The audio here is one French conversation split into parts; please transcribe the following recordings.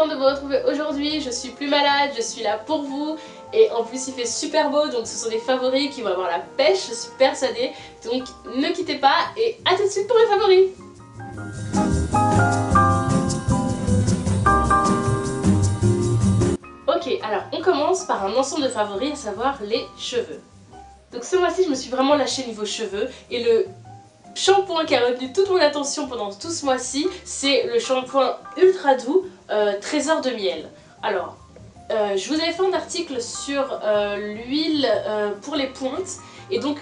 contente de vous retrouver aujourd'hui, je suis plus malade, je suis là pour vous. Et en plus il fait super beau, donc ce sont des favoris qui vont avoir la pêche, je suis persuadée. Donc ne quittez pas et à tout de suite pour les favoris. Ok, alors on commence par un ensemble de favoris, à savoir les cheveux. Donc ce mois-ci je me suis vraiment lâchée niveau cheveux et le shampoing qui a retenu toute mon attention pendant tout ce mois-ci, c'est le shampoing ultra doux Trésor de miel. Alors, je vous avais fait un article sur l'huile pour les pointes et donc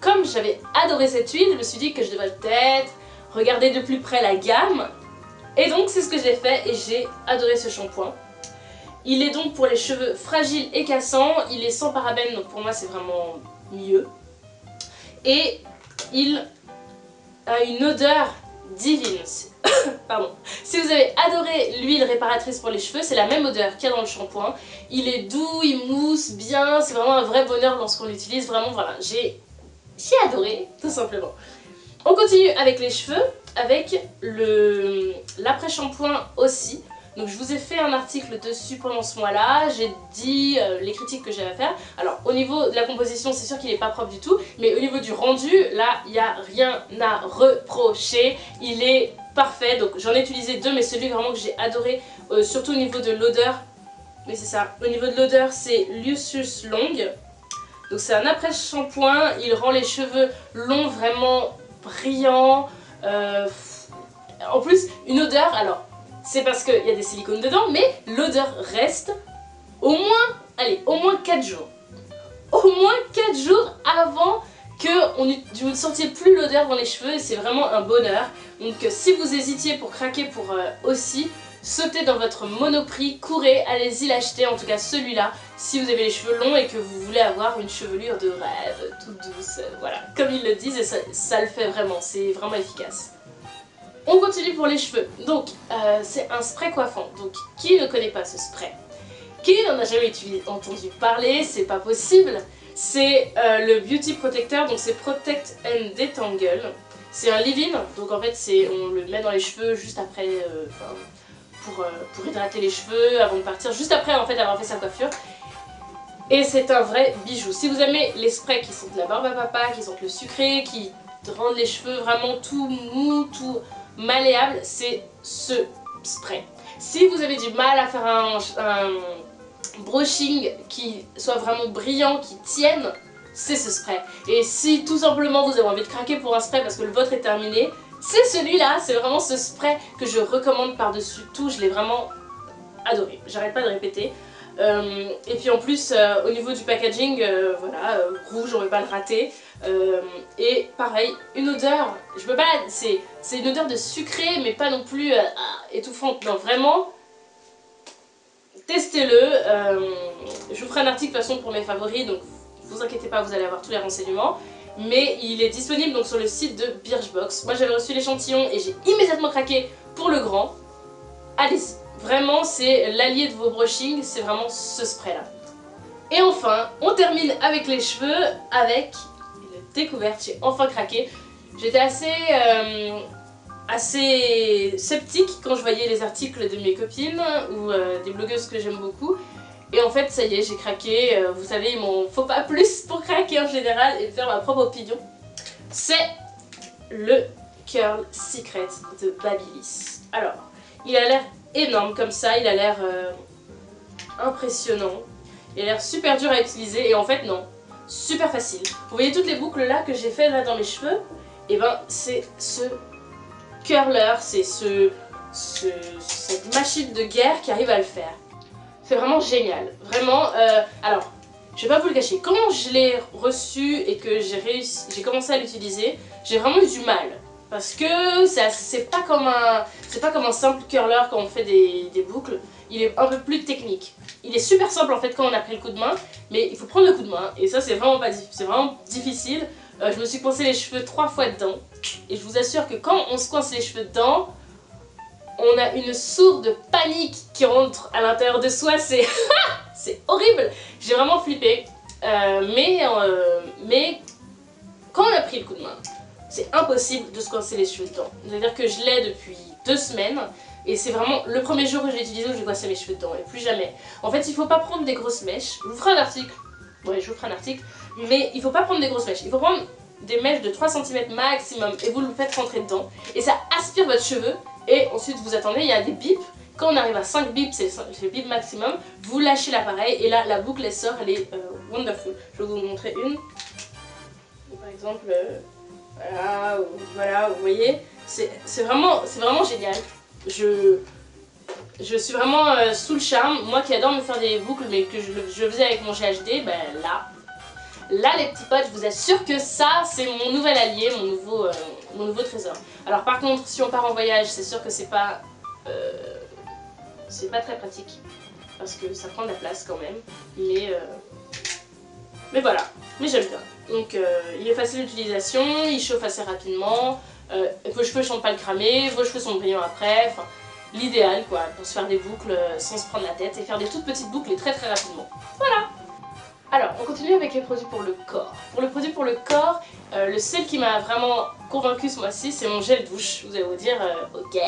comme j'avais adoré cette huile, je me suis dit que je devrais peut-être regarder de plus près la gamme et donc c'est ce que j'ai fait et j'ai adoré ce shampoing. Il est donc pour les cheveux fragiles et cassants, il est sans parabènes donc pour moi c'est vraiment mieux et il a une odeur divine. Pardon. Si vous avez adoré l'huile réparatrice pour les cheveux, c'est la même odeur qu'il y a dans le shampoing. Il est doux, il mousse bien, c'est vraiment un vrai bonheur lorsqu'on l'utilise. Vraiment, voilà, j'ai adoré, tout simplement. On continue avec les cheveux, avec l'après-shampoing aussi. Donc je vous ai fait un article dessus pendant ce mois-là, j'ai dit les critiques que j'avais à faire. Alors au niveau de la composition, c'est sûr qu'il n'est pas propre du tout, mais au niveau du rendu, là, il n'y a rien à reprocher. Il est parfait, donc j'en ai utilisé deux, mais celui vraiment que j'ai adoré, surtout au niveau de l'odeur, mais c'est ça, au niveau de l'odeur, c'est Lucius Long. Donc c'est un après-shampoing, il rend les cheveux longs, vraiment brillants. En plus, une odeur, alors... c'est parce qu'il y a des silicones dedans, mais l'odeur reste au moins, allez, au moins 4 jours. Au moins 4 jours avant que vous ne sentiez plus l'odeur dans les cheveux et c'est vraiment un bonheur. Donc si vous hésitiez pour craquer pour aussi, sautez dans votre Monoprix, courez, allez-y l'acheter, en tout cas celui-là, si vous avez les cheveux longs et que vous voulez avoir une chevelure de rêve, toute douce, voilà. Comme ils le disent et ça le fait vraiment, c'est vraiment efficace. On continue pour les cheveux, donc c'est un spray coiffant, donc qui ne connaît pas ce spray? Qui n'en a jamais entendu parler? C'est pas possible. C'est le Beauty Protector, donc c'est Protect and Detangle. C'est un leave-in, donc en fait on le met dans les cheveux juste après, pour hydrater les cheveux avant de partir, juste après en fait avoir fait sa coiffure. Et c'est un vrai bijou. Si vous aimez les sprays qui sentent la barbe à papa, qui sentent le sucré, qui rendent les cheveux vraiment tout mou, tout malléable, c'est ce spray. Si vous avez du mal à faire un brushing qui soit vraiment brillant, qui tienne, c'est ce spray. Et si tout simplement vous avez envie de craquer pour un spray parce que le vôtre est terminé, c'est celui-là, c'est vraiment ce spray que je recommande par-dessus tout, je l'ai vraiment adoré, j'arrête pas de répéter. Et puis en plus au niveau du packaging, voilà, rouge, on ne veut pas le rater. Et pareil, une odeur, je peux pas, c'est une odeur de sucré mais pas non plus étouffante, non vraiment, testez-le. Je vous ferai un article de toute façon pour mes favoris, donc vous inquiétez pas, vous allez avoir tous les renseignements. Mais il est disponible donc sur le site de Birchbox. Moi j'avais reçu l'échantillon et j'ai immédiatement craqué pour le grand. Allez-y, vraiment c'est l'allié de vos brushings, c'est vraiment ce spray là. Et enfin, on termine avec les cheveux avec une découverte, j'ai enfin craqué. J'étais assez sceptique quand je voyais les articles de mes copines ou des blogueuses que j'aime beaucoup. Et en fait ça y est, j'ai craqué, vous savez il m'en faut pas plus pour craquer en général et faire ma propre opinion. C'est le Curl Secret de Babyliss. Alors, il a l'air énorme comme ça, il a l'air impressionnant, il a l'air super dur à utiliser et en fait non, super facile. Vous voyez toutes les boucles là que j'ai fait là dans mes cheveux? Et ben c'est ce curler, c'est cette machine de guerre qui arrive à le faire. C'est vraiment génial, vraiment. Alors, je vais pas vous le cacher, quand je l'ai reçu et que j'ai commencé à l'utiliser, j'ai vraiment eu du mal. Parce que c'est pas comme un simple curler quand on fait des boucles, il est un peu plus technique. Il est super simple en fait quand on a pris le coup de main, mais il faut prendre le coup de main et ça c'est vraiment difficile. Je me suis coincé les cheveux 3 fois dedans et je vous assure que quand on se coince les cheveux dedans, on a une sourde panique qui rentre à l'intérieur de soi, c'est c'est horrible. J'ai vraiment flippé, mais quand on a pris le coup de main, c'est impossible de se coincer les cheveux dedans. C'est-à-dire que je l'ai depuis 2 semaines, Et c'est vraiment le premier jour que je l'ai utilisé où j'ai coincé mes cheveux dedans et plus jamais. En fait il faut pas prendre des grosses mèches, je vous ferai un article, ouais je vous ferai un article, mais il faut pas prendre des grosses mèches, il faut prendre des mèches de 3 cm maximum et vous le faites rentrer dedans et ça aspire votre cheveu et ensuite vous attendez, il y a des bips, quand on arrive à 5 bips, c'est le bip maximum, vous lâchez l'appareil et là la boucle elle sort, elle est wonderful. Je vais vous montrer une, par exemple, voilà, vous voyez, c'est vraiment génial. Je suis vraiment sous le charme, moi qui adore me faire des boucles mais que je faisais avec mon GHD, ben là les petits potes, je vous assure que ça c'est mon nouvel allié, mon nouveau trésor. Alors par contre si on part en voyage c'est sûr que c'est pas très pratique parce que ça prend de la place quand même, mais voilà, mais j'aime bien. Donc il est facile d'utilisation, il chauffe assez rapidement, vos cheveux ne sont pas le cramer, vos cheveux sont brillants après, enfin l'idéal quoi, pour se faire des boucles sans se prendre la tête et faire des toutes petites boucles et très rapidement. Voilà. Alors, on continue avec les produits pour le corps. Pour le produit pour le corps, le seul qui m'a vraiment convaincu ce mois-ci, c'est mon gel douche. Vous allez vous dire, ok,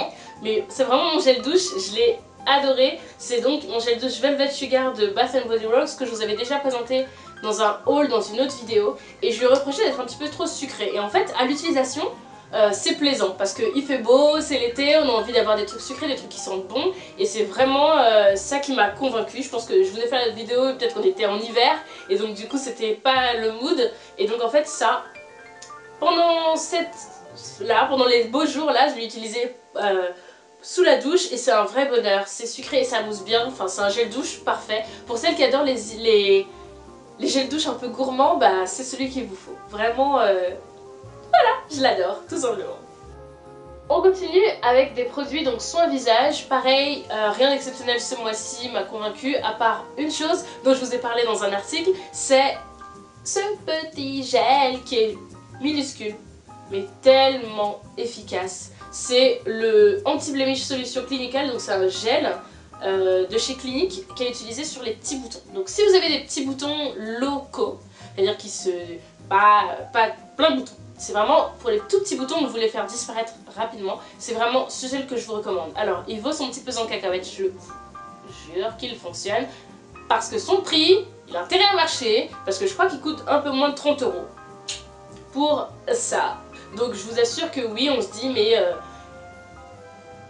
mais c'est vraiment mon gel douche, je l'ai adoré. C'est donc mon gel douche Velvet Sugar de Bath & Body Works que je vous avais déjà présenté dans un haul dans une autre vidéo. Et je lui ai reproché d'être un petit peu trop sucré. Et en fait, à l'utilisation, c'est plaisant parce qu'il fait beau, c'est l'été, on a envie d'avoir des trucs sucrés, des trucs qui sentent bon et c'est vraiment ça qui m'a convaincue. Je pense que je vous ai fait la vidéo et peut-être qu'on était en hiver et donc du coup c'était pas le mood et donc en fait ça, pendant les beaux jours là, je l'ai utilisé sous la douche et c'est un vrai bonheur, c'est sucré et ça mousse bien, enfin c'est un gel douche parfait. Pour celles qui adorent les gels douche un peu gourmands, bah c'est celui qu'il vous faut, vraiment voilà, je l'adore, tout simplement. On continue avec des produits donc soins visage, pareil, rien d'exceptionnel ce mois-ci m'a convaincu à part une chose dont je vous ai parlé dans un article, c'est ce petit gel qui est minuscule mais tellement efficace. C'est le Anti-Blemish Solution Clinical, donc c'est un gel de chez Clinique qui est utilisé sur les petits boutons. Donc si vous avez des petits boutons locaux, c'est-à-dire qui se... pas plein de boutons, c'est vraiment pour les tout petits boutons que vous voulez faire disparaître rapidement, c'est vraiment ce gel que je vous recommande. Alors il vaut son petit pesant de cacahuètes, je vous jure qu'il fonctionne, parce que son prix, il a intérêt à marcher, parce que je crois qu'il coûte un peu moins de 30 € pour ça. Donc je vous assure que oui, on se dit mais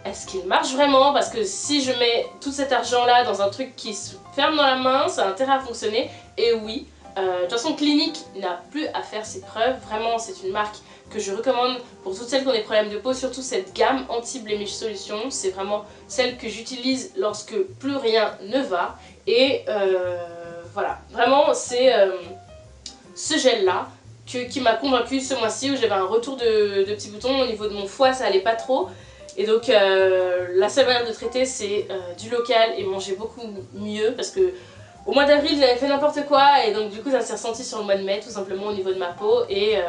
est-ce qu'il marche vraiment? Parce que si je mets tout cet argent là dans un truc qui se ferme dans la main, ça a intérêt à fonctionner, et oui. De toute façon, Clinique n'a plus à faire ses preuves, vraiment c'est une marque que je recommande pour toutes celles qui ont des problèmes de peau, surtout cette gamme Anti-Blemish Solution, c'est vraiment celle que j'utilise lorsque plus rien ne va, et voilà, vraiment c'est ce gel là qui m'a convaincue ce mois-ci où j'avais un retour de petits boutons au niveau de mon foie, ça allait pas trop. Et donc la seule manière de traiter c'est du local et manger beaucoup mieux parce que au mois d'avril j'avais fait n'importe quoi et donc du coup ça s'est ressenti sur le mois de mai tout simplement au niveau de ma peau et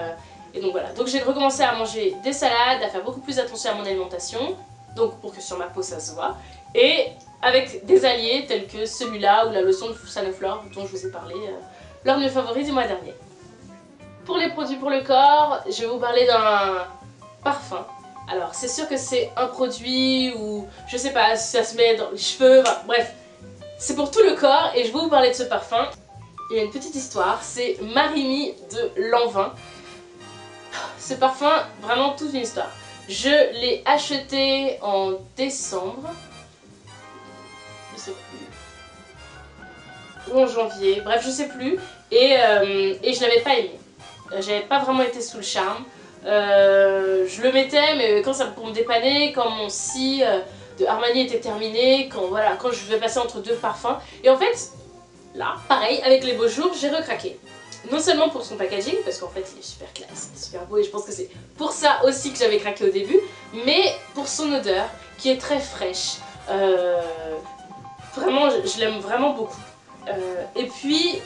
donc voilà. Donc j'ai recommencé à manger des salades, à faire beaucoup plus attention à mon alimentation, donc pour que sur ma peau ça se voit, et avec des alliés tels que celui-là ou la lotion de Sanoflore dont je vous ai parlé lors de mes favoris du mois dernier. Pour les produits pour le corps, je vais vous parler d'un parfum. Alors c'est sûr que c'est un produit où je sais pas si ça se met dans les cheveux, enfin, bref. C'est pour tout le corps et je vais vous parler de ce parfum. Il y a une petite histoire, c'est Marimi de Lanvin. Ce parfum, vraiment toute une histoire. Je l'ai acheté en décembre, je sais plus, ou en janvier, bref je sais plus, et je n'avais pas aimé. J'avais pas vraiment été sous le charme. Je le mettais mais quand ça pour me dépanner, quand mon si de Armani était terminé, quand je vais passer entre deux parfums. Et en fait, là, pareil, avec les beaux jours, j'ai recraqué. Non seulement pour son packaging, parce qu'en fait il est super classe, il est super beau et je pense que c'est pour ça aussi que j'avais craqué au début, mais pour son odeur qui est très fraîche. Vraiment, je l'aime vraiment beaucoup. Et puis,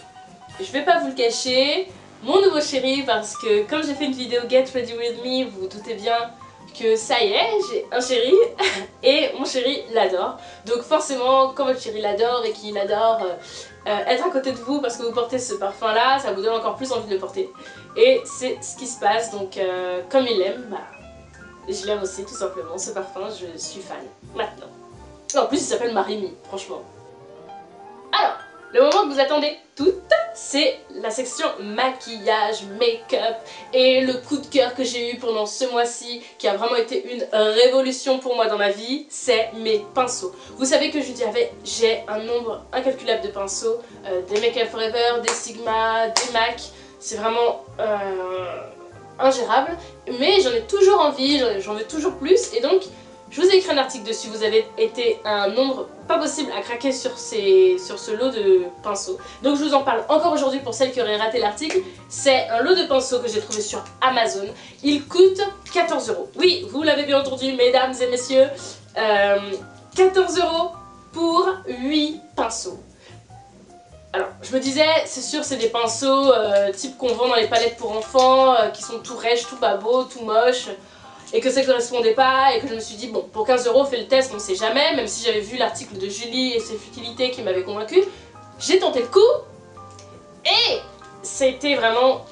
je vais pas vous le cacher, mon nouveau chéri, parce que comme j'ai fait une vidéo Get Ready With Me, vous vous doutez bien que ça y est, j'ai un chéri et mon chéri l'adore. Donc forcément, quand votre chéri l'adore et qu'il adore être à côté de vous parce que vous portez ce parfum là, ça vous donne encore plus envie de le porter. Et c'est ce qui se passe, donc comme il l'aime, bah, Je l'aime aussi tout simplement, ce parfum, je suis fan. Maintenant. En plus il s'appelle Marimi, franchement. Alors, le moment que vous attendez toutes, c'est la section maquillage, make-up et le coup de cœur que j'ai eu pendant ce mois-ci qui a vraiment été une révolution pour moi dans ma vie, c'est mes pinceaux. Vous savez que je vous dis, j'ai un nombre incalculable de pinceaux, des Make Up For Ever, des Sigma, des MAC, c'est vraiment ingérable, mais j'en ai toujours envie, j'en veux toujours plus et donc je vous ai écrit un article dessus, vous avez été un nombre pas possible à craquer sur ce lot de pinceaux. Donc je vous en parle encore aujourd'hui pour celles qui auraient raté l'article. C'est un lot de pinceaux que j'ai trouvé sur Amazon. Il coûte 14 €. Oui, vous l'avez bien entendu mesdames et messieurs, 14 € pour 8 pinceaux. Alors, je me disais, c'est sûr, c'est des pinceaux type qu'on vend dans les palettes pour enfants, qui sont tout rêches, tout pas beaux, tout moches, et que ça ne correspondait pas, et que je me suis dit, bon, pour 15 €, fais le test, on sait jamais, même si j'avais vu l'article de Julie et ses futilités qui m'avaient convaincue, j'ai tenté le coup, et c'était vraiment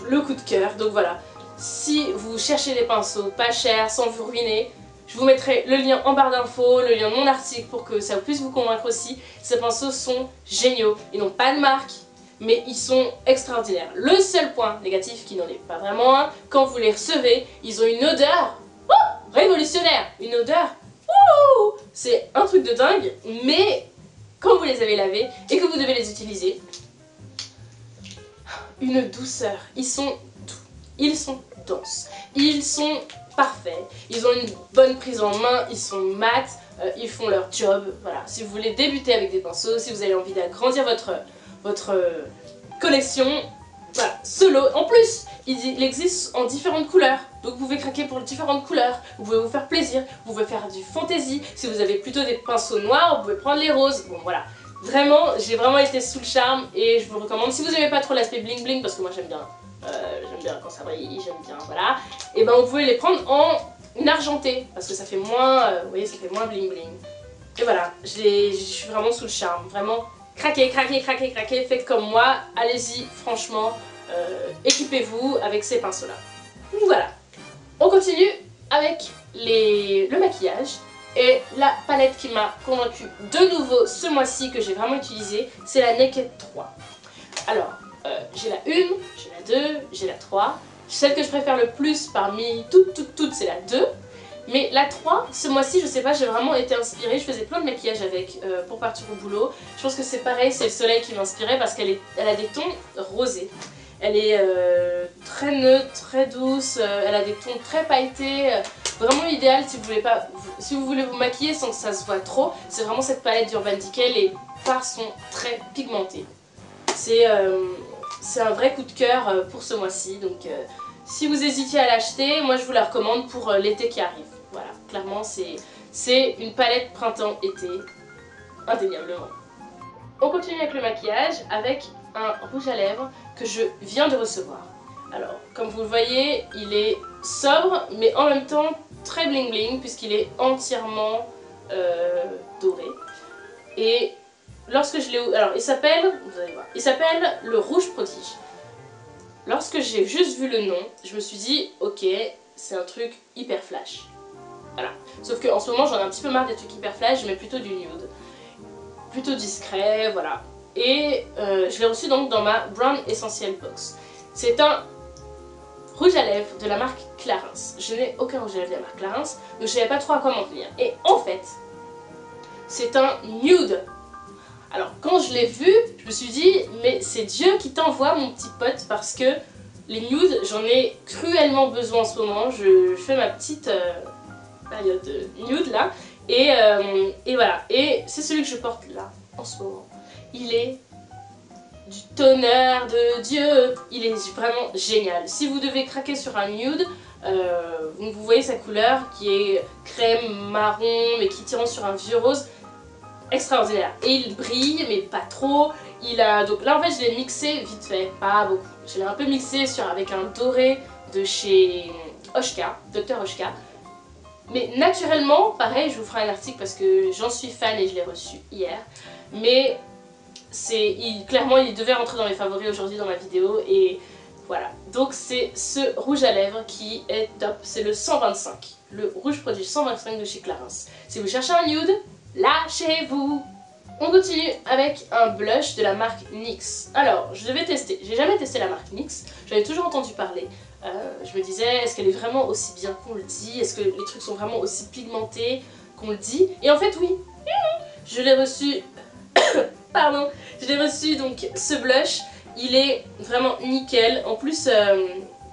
le coup de cœur. Donc voilà, si vous cherchez des pinceaux pas chers, sans vous ruiner, je vous mettrai le lien en barre d'infos, le lien de mon article pour que ça puisse vous convaincre aussi. Ces pinceaux sont géniaux, ils n'ont pas de marque, mais ils sont extraordinaires. Le seul point négatif, qui n'en est pas vraiment un, quand vous les recevez, ils ont une odeur révolutionnaire. Une odeur, c'est un truc de dingue, mais quand vous les avez lavés et que vous devez les utiliser, une douceur. Ils sont doux, ils sont denses, ils sont parfaits, ils ont une bonne prise en main, ils sont mat, ils font leur job. Voilà, si vous voulez débuter avec des pinceaux, si vous avez envie d'agrandir votre collection, voilà, ce lot. En plus, il existe en différentes couleurs, donc vous pouvez craquer pour différentes couleurs, vous pouvez vous faire plaisir, vous pouvez faire du fantaisie. Si vous avez plutôt des pinceaux noirs, vous pouvez prendre les roses. Bon voilà, vraiment, j'ai vraiment été sous le charme et je vous recommande. Si vous n'aimez pas trop l'aspect bling bling, parce que moi j'aime bien quand ça brille, j'aime bien, voilà, et ben vous pouvez les prendre en argenté, parce que ça fait moins, vous voyez, ça fait moins bling bling. Et voilà, je suis vraiment sous le charme, vraiment. Craquez, craquez, craquez, craquez, faites comme moi, allez-y, franchement, équipez-vous avec ces pinceaux-là. Voilà, on continue avec le maquillage et la palette qui m'a convaincue de nouveau ce mois-ci, que j'ai vraiment utilisée, c'est la Naked 3. Alors, j'ai la 1, j'ai la 2, j'ai la 3. Celle que je préfère le plus parmi toutes, c'est la 2. Mais la 3, ce mois-ci, je sais pas, j'ai vraiment été inspirée. Je faisais plein de maquillage avec pour partir au boulot. Je pense que c'est pareil, c'est le soleil qui m'inspirait parce qu'elle a des tons rosés. Elle est très neutre, très douce, elle a des tons très pailletés. Vraiment idéal si vous voulez vous maquiller sans que ça se voit trop. C'est vraiment cette palette d'Urban Decay. Les fards sont très pigmentés. C'est un vrai coup de cœur pour ce mois-ci. Donc si vous hésitiez à l'acheter, moi je vous la recommande pour l'été qui arrive. Voilà, clairement c'est une palette printemps-été, indéniablement. On continue avec le maquillage avec un rouge à lèvres que je viens de recevoir. Alors, comme vous le voyez, il est sobre, mais en même temps très bling bling, puisqu'il est entièrement doré. Et lorsque je l'ai... Alors, il s'appelle, vous allez voir, il s'appelle le Rouge Prodige. Lorsque j'ai juste vu le nom, je me suis dit, ok, c'est un truc hyper flash. Voilà. Sauf qu'en ce moment, j'en ai un petit peu marre des trucs hyper flash, je mets plutôt du nude. Plutôt discret, voilà. Et je l'ai reçu donc dans ma Brown Essential Box. C'est un rouge à lèvres de la marque Clarins. Je n'ai aucun rouge à lèvres de la marque Clarins, donc je ne savais pas trop à quoi m'en tenir. Et en fait, c'est un nude. Alors quand je l'ai vu, je me suis dit, mais c'est Dieu qui t'envoie mon petit pote, parce que les nudes, j'en ai cruellement besoin en ce moment. Je fais ma petite période nude là. Et voilà, et c'est celui que je porte là, en ce moment. Il est du tonnerre de Dieu, il est vraiment génial. Si vous devez craquer sur un nude, vous voyez sa couleur qui est crème marron, mais qui tire sur un vieux rose, extraordinaire. Et il brille, mais pas trop. Donc là en fait je l'ai mixé vite fait, pas beaucoup. Je l'ai un peu mixé avec un doré de chez Oshka, Dr Oshka. Mais naturellement, pareil, je vous ferai un article parce que j'en suis fan et je l'ai reçu hier. Mais clairement, il devait rentrer dans mes favoris aujourd'hui dans ma vidéo. Et Voilà, donc c'est ce rouge à lèvres qui est top, c'est le 125, le rouge produit 125 de chez Clarins. Si vous cherchez un nude, lâchez-vous. On continue avec un blush de la marque NYX. Alors, je devais tester, j'ai jamais testé la marque NYX, j'avais toujours entendu parler. Je me disais, est-ce qu'elle est vraiment aussi bien qu'on le dit? Est-ce que les trucs sont vraiment aussi pigmentés qu'on le dit? Et en fait, oui, je l'ai reçu, pardon, je l'ai reçu donc ce blush. Il est vraiment nickel, en plus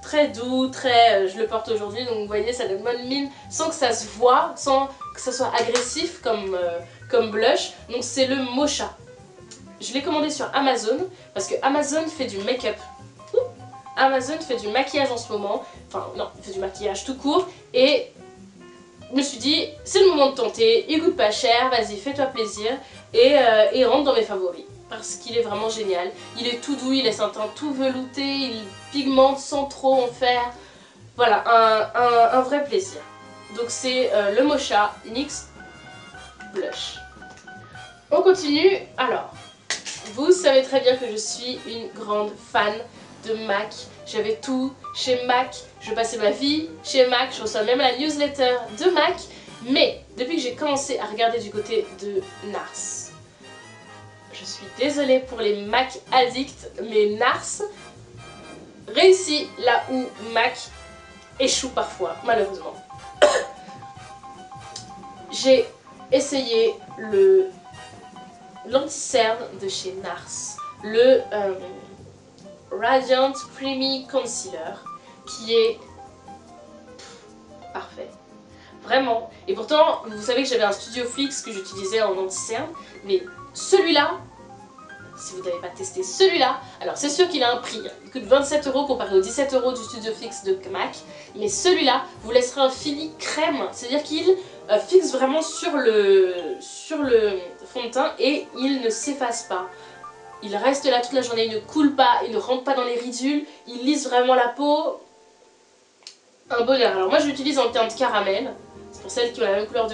très doux, je le porte aujourd'hui, donc vous voyez ça donne bonne mine sans que ça se voit, sans que ça soit agressif comme blush. Donc c'est le Mocha. Je l'ai commandé sur Amazon parce que Amazon fait du make-up. Amazon fait du maquillage en ce moment, enfin non, il fait du maquillage tout court et je me suis dit c'est le moment de tenter, il coûte pas cher, vas-y fais-toi plaisir et il rentre dans mes favoris. Parce qu'il est vraiment génial. Il est tout doux, il laisse un teint tout velouté, il pigmente sans trop en faire. Voilà, un vrai plaisir. Donc c'est le Mocha NYX Blush. On continue. Alors, vous savez très bien que je suis une grande fan de MAC. J'avais tout chez MAC, je passais ma vie chez MAC, je reçois même la newsletter de MAC. Mais depuis que j'ai commencé à regarder du côté de NARS, je suis désolée pour les MAC addicts, mais NARS réussit là où MAC échoue parfois, malheureusement. J'ai essayé l'anti-cerne de chez NARS, le Radiant Creamy Concealer, qui est parfait. Vraiment. Et pourtant, vous savez que j'avais un Studio Fix que j'utilisais en anti-cerne, mais celui-là, si vous n'avez pas testé celui-là, alors c'est sûr qu'il a un prix, il coûte 27 € comparé aux 17 € du Studio Fix de MAC, mais celui-là vous laissera un fini crème, c'est-à-dire qu'il fixe vraiment sur le fond de teint et il ne s'efface pas. Il reste là toute la journée, il ne coule pas, il ne rentre pas dans les ridules, il lisse vraiment la peau. Un bonheur. Alors moi je l'utilise en teinte caramel, c'est pour celles qui ont la même couleur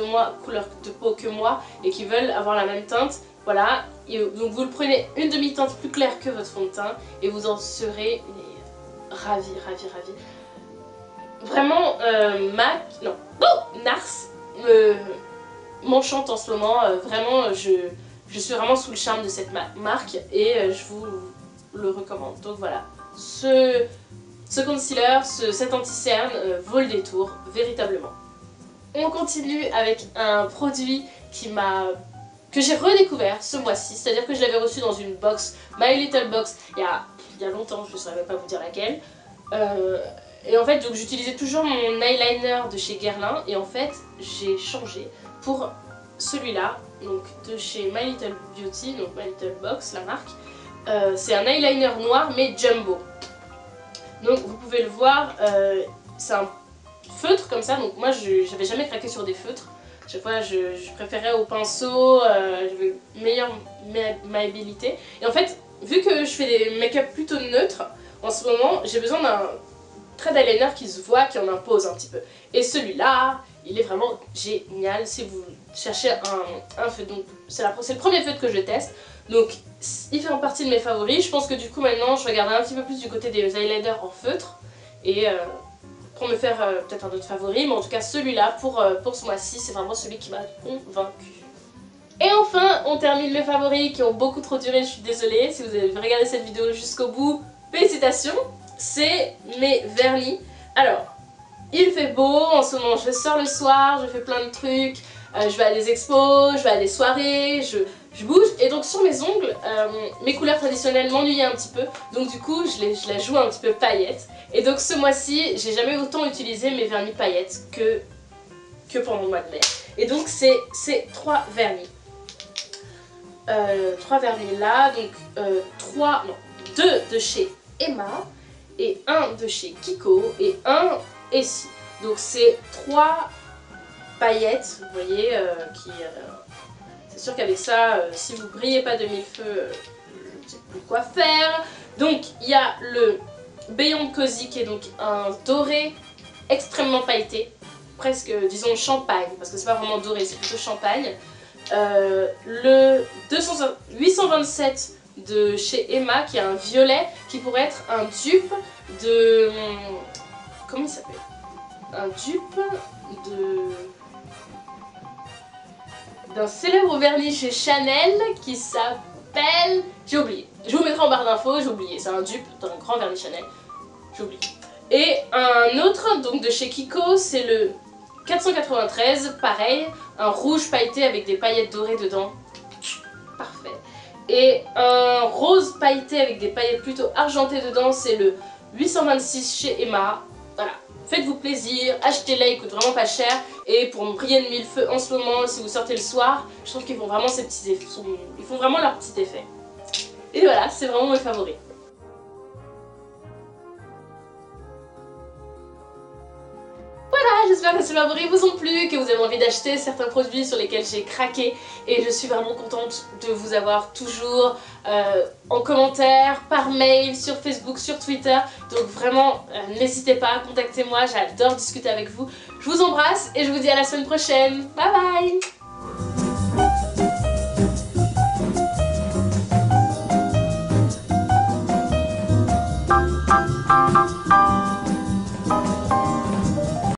de peau que moi et qui veulent avoir la même teinte. Voilà, et donc vous le prenez une demi-teinte plus claire que votre fond de teint et vous en serez ravis. Vraiment, NARS m'enchante en ce moment, vraiment, je suis vraiment sous le charme de cette marque et je vous le recommande. Donc voilà, ce concealer, cet anti-cerne vaut le détour, véritablement. On continue avec un produit que j'ai redécouvert ce mois-ci, c'est-à-dire que je l'avais reçu dans une box, My Little Box, il y a longtemps, je ne saurais même pas vous dire laquelle. Et en fait, donc j'utilisais toujours mon eyeliner de chez Guerlain, et en fait, j'ai changé pour celui-là, donc de chez My Little Beauty, donc My Little Box, la marque. C'est un eyeliner noir, mais jumbo. Donc vous pouvez le voir, c'est un feutre comme ça, donc moi j'avais jamais craqué sur des feutres. Chaque fois, je préférais au pinceau, j'avais meilleure maniabilité. Et en fait, vu que je fais des make-up plutôt neutres, en ce moment, j'ai besoin d'un trait d'eyeliner qui se voit, qui en impose un petit peu. Et celui-là, il est vraiment génial si vous cherchez un feutre. Donc, c'est le premier feutre que je teste. Donc, il fait partie de mes favoris. Je pense que du coup, maintenant, je regarderai un petit peu plus du côté des eyeliners en feutre. Et pour me faire peut-être un autre favori, mais en tout cas celui-là pour ce mois-ci, c'est vraiment celui qui m'a convaincue. Et enfin, on termine les favoris qui ont beaucoup trop duré, je suis désolée, si vous avez regardé cette vidéo jusqu'au bout, félicitations, c'est mes vernis. Alors, il fait beau, en ce moment je sors le soir, je fais plein de trucs, je vais à des expos, je vais à des soirées, je bouge, et donc sur mes ongles, mes couleurs traditionnelles m'ennuyaient un petit peu, donc du coup je la joue un petit peu paillettes. Et donc ce mois-ci, j'ai jamais autant utilisé mes vernis paillettes que pendant le mois de mai. Et donc c'est ces trois vernis. Trois vernis là, donc deux de chez Emma, et un de chez Kiko, et un Essie. Donc c'est trois paillettes, vous voyez, c'est sûr qu'avec ça, si vous brillez pas de mille feux, je ne sais plus quoi faire. Donc il y a le Beyond Cozy qui est donc un doré extrêmement pailleté, presque disons champagne, parce que c'est pas vraiment doré, c'est plutôt champagne. Le 827 de chez Emma qui est un violet qui pourrait être un dupe de... Comment il s'appelle? Un dupe d'un célèbre vernis chez Chanel qui s'appelle... J'ai oublié. Je vous mettrai en barre d'infos, j'ai oublié. C'est un dupe d'un grand vernis Chanel. J'ai oublié. Et un autre, donc de chez Kiko, c'est le 493, pareil, un rouge pailleté avec des paillettes dorées dedans. Parfait. Et un rose pailleté avec des paillettes plutôt argentées dedans, c'est le 826 chez Emma. Voilà. Faites-vous plaisir, achetez-les, ils coûtent vraiment pas cher. Et pour me briller de mille feux en ce moment, si vous sortez le soir, je trouve qu'ils font vraiment ces petits effets. Ils font vraiment leur petit effet. Et voilà, c'est vraiment mes favoris. J'espère que ces favoris vous ont plu, que vous avez envie d'acheter certains produits sur lesquels j'ai craqué et je suis vraiment contente de vous avoir toujours en commentaire, par mail, sur Facebook, sur Twitter. Donc vraiment, n'hésitez pas, contactez-moi, j'adore discuter avec vous. Je vous embrasse et je vous dis à la semaine prochaine. Bye bye!